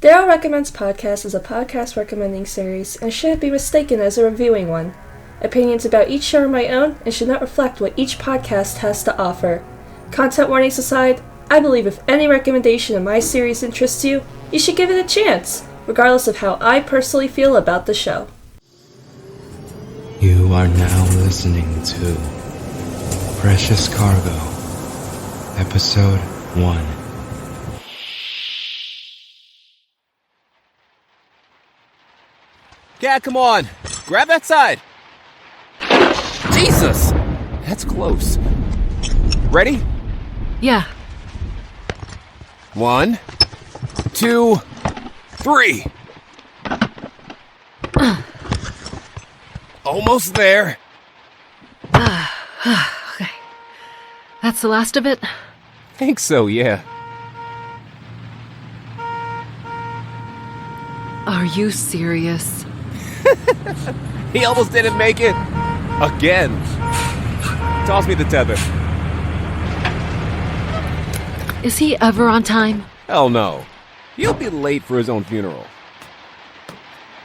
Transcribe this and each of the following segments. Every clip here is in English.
Daryl Recommends Podcast is a podcast recommending series and shouldn't be mistaken as a reviewing one. Opinions about each show are my own and should not reflect what each podcast has to offer. Content warnings aside, I believe if any recommendation in my series interests you, you should give it a chance, regardless of how I personally feel about the show. You are now listening to Precious Cargo, Episode 1. Yeah, come on. Grab that side. Jesus! That's close. Ready? Yeah. 1, 2, 3. Almost there. Okay. That's the last of it? Think so, yeah. Are you serious? He almost didn't make it. Again. Toss me the tether. Is he ever on time? Hell no. He'll be late for his own funeral.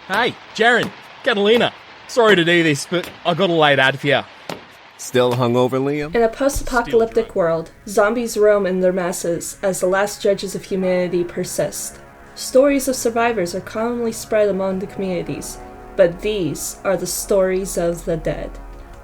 Hi, Jaren, Catalina. Sorry today I got a late ad for you. Still hungover, Liam? In a post-apocalyptic world, zombies roam in their masses as the last judges of humanity persist. Stories of survivors are commonly spread among the communities, but these are the stories of the dead.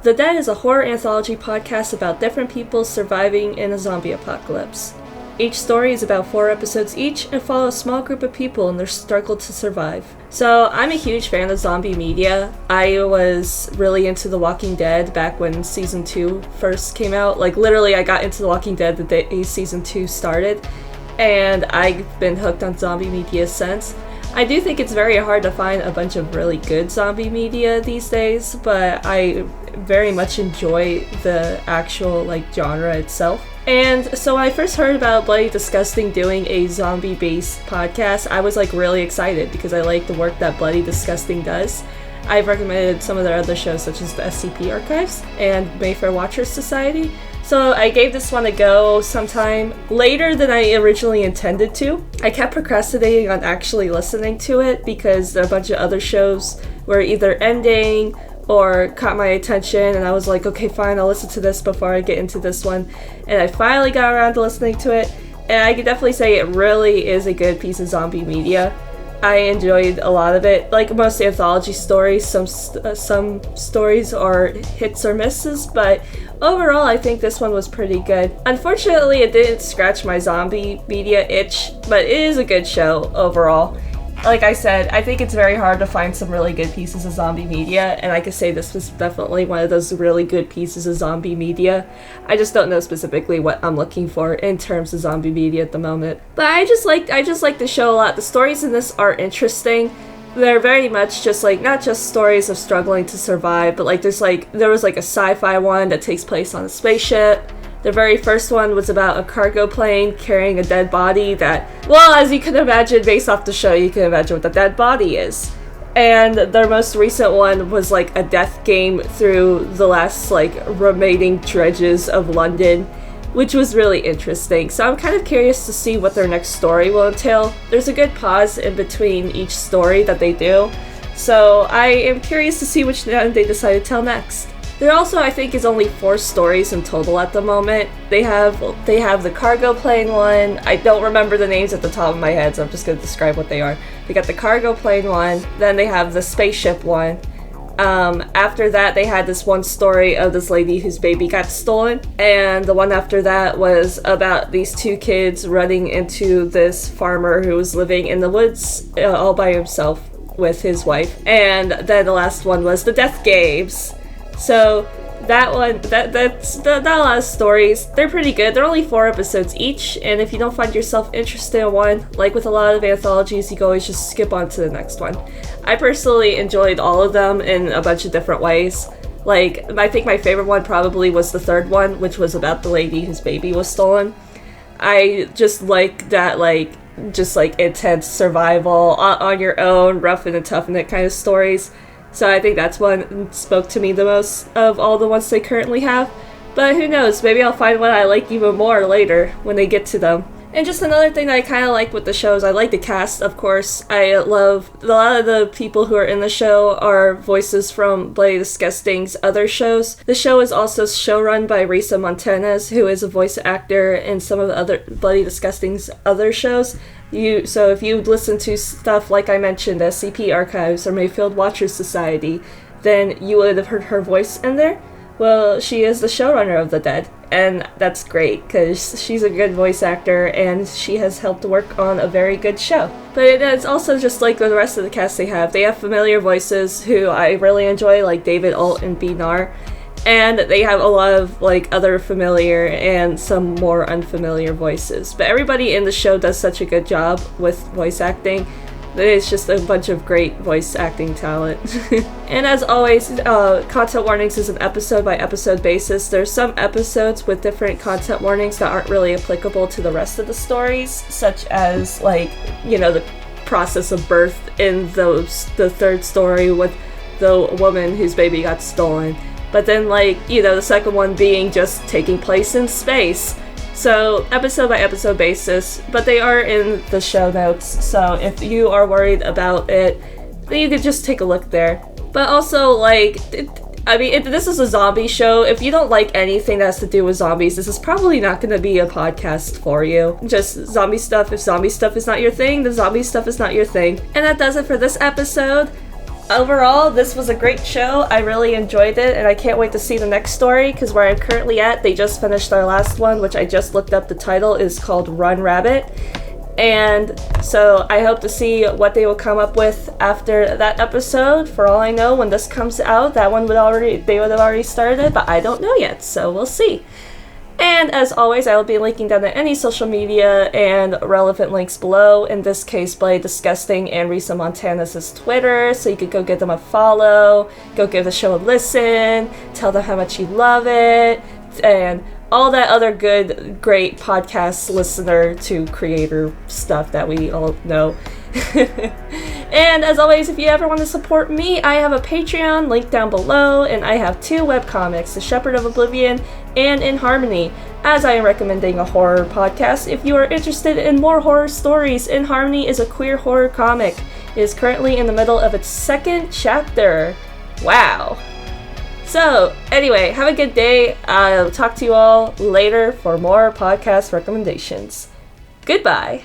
The Dead is a horror anthology podcast about different people surviving in a zombie apocalypse. Each story is about 4 episodes each and follow a small group of people in their struggle to survive. So I'm a huge fan of zombie media. I was really into The Walking Dead back when season 2 first came out. Like literally I got into The Walking Dead the day season 2 started, and I've been hooked on zombie media since. I do think it's very hard to find a bunch of really good zombie media these days, but I very much enjoy the actual genre itself. And so when I first heard about Bloody Disgusting doing a zombie-based podcast, I was really excited because I like the work that Bloody Disgusting does. I've recommended some of their other shows such as the SCP Archives and Mayfair Watchers Society. So I gave this one a go sometime later than I originally intended to. I kept procrastinating on actually listening to it because a bunch of other shows were either ending or caught my attention, and I was like, okay, fine, I'll listen to this before I get into this one. And I finally got around to listening to it, and I can definitely say it really is a good piece of zombie media. I enjoyed a lot of it. Like most anthology stories, some stories are hits or misses, but overall I think this one was pretty good. Unfortunately, it didn't scratch my zombie media itch, but it is a good show overall. Like I said, I think it's very hard to find some really good pieces of zombie media, and I could say this was definitely one of those really good pieces of zombie media. I just don't know specifically what I'm looking for in terms of zombie media at the moment. But I just like the show a lot. The stories in this are interesting. They're very much just not just stories of struggling to survive, but there was a sci-fi one that takes place on a spaceship. The very first one was about a cargo plane carrying a dead body that, well, as you can imagine, based off the show, you can imagine what the dead body is. And their most recent one was a death game through the last remaining dredges of London, which was really interesting. So I'm kind of curious to see what their next story will entail. There's a good pause in between each story that they do, so I am curious to see which one they decide to tell next. There also, I think, is only 4 stories in total at the moment. They have the cargo plane one. I don't remember the names at the top of my head, so I'm just going to describe what they are. They got the cargo plane one, then they have the spaceship one. After that, they had this one story of this lady whose baby got stolen, and the one after that was about these 2 kids running into this farmer who was living in the woods all by himself with his wife. And then the last one was the death games. So that one, that's not a lot of stories. They're pretty good. They're only 4 episodes each, and if you don't find yourself interested in one, like with a lot of anthologies, you can always just skip on to the next one. I personally enjoyed all of them in a bunch of different ways. I think my favorite one probably was the 3rd one, which was about the lady whose baby was stolen. I just like that, intense survival, on your own, rough and tough and that kind of stories. So I think that's one spoke to me the most of all the ones they currently have. But who knows, maybe I'll find one I like even more later when they get to them. And just another thing that I kind of like with the show is I like the cast, of course. I love a lot of the people who are in the show are voices from Bloody Disgusting's other shows. The show is also showrun by Risa Montanez, who is a voice actor in some of the other Bloody Disgusting's other shows. So if you listen to stuff like I mentioned, SCP Archives or Mayfield Watchers Society, then you would have heard her voice in there. Well, she is the showrunner of The Dead, and that's great, because she's a good voice actor, and she has helped work on a very good show. But it's also just like the rest of the cast they have familiar voices who I really enjoy, like David Alt and B. Nar, and they have a lot of like other familiar and some more unfamiliar voices. But everybody in the show does such a good job with voice acting. It's just a bunch of great voice acting talent. And as always, content warnings is an episode by episode basis. There's some episodes with different content warnings that aren't really applicable to the rest of the stories, such as like, the process of birth in the third story with the woman whose baby got stolen. But then the second one being just taking place in space. So, episode by episode basis, but they are in the show notes, so if you are worried about it, then you could just take a look there. But also, this is a zombie show. If you don't like anything that has to do with zombies, this is probably not going to be a podcast for you. Just zombie stuff. If zombie stuff is not your thing, then zombie stuff is not your thing. And that does it for this episode. Overall, this was a great show. I really enjoyed it, and I can't wait to see the next story, because where I'm currently at, they just finished their last one, which I just looked up. The title is called Run Rabbit. And so I hope to see what they will come up with after that episode. For all I know, when this comes out, they would have already started, but I don't know yet, so we'll see. And as always, I will be linking down to any social media and relevant links below. In this case, Bloody Disgusting and Risa Montanez's Twitter, so you could go give them a follow, go give the show a listen, tell them how much you love it, and all that other good, great podcast listener to creator stuff that we all know. And as always, if you ever want to support me, I have a Patreon link down below, and I have 2 webcomics, The Shepherd of Oblivion and In Harmony, as I am recommending a horror podcast. If you are interested in more horror stories, In Harmony is a queer horror comic. It is currently in the middle of its 2nd chapter. Wow. So, anyway, have a good day. I'll talk to you all later for more podcast recommendations. Goodbye.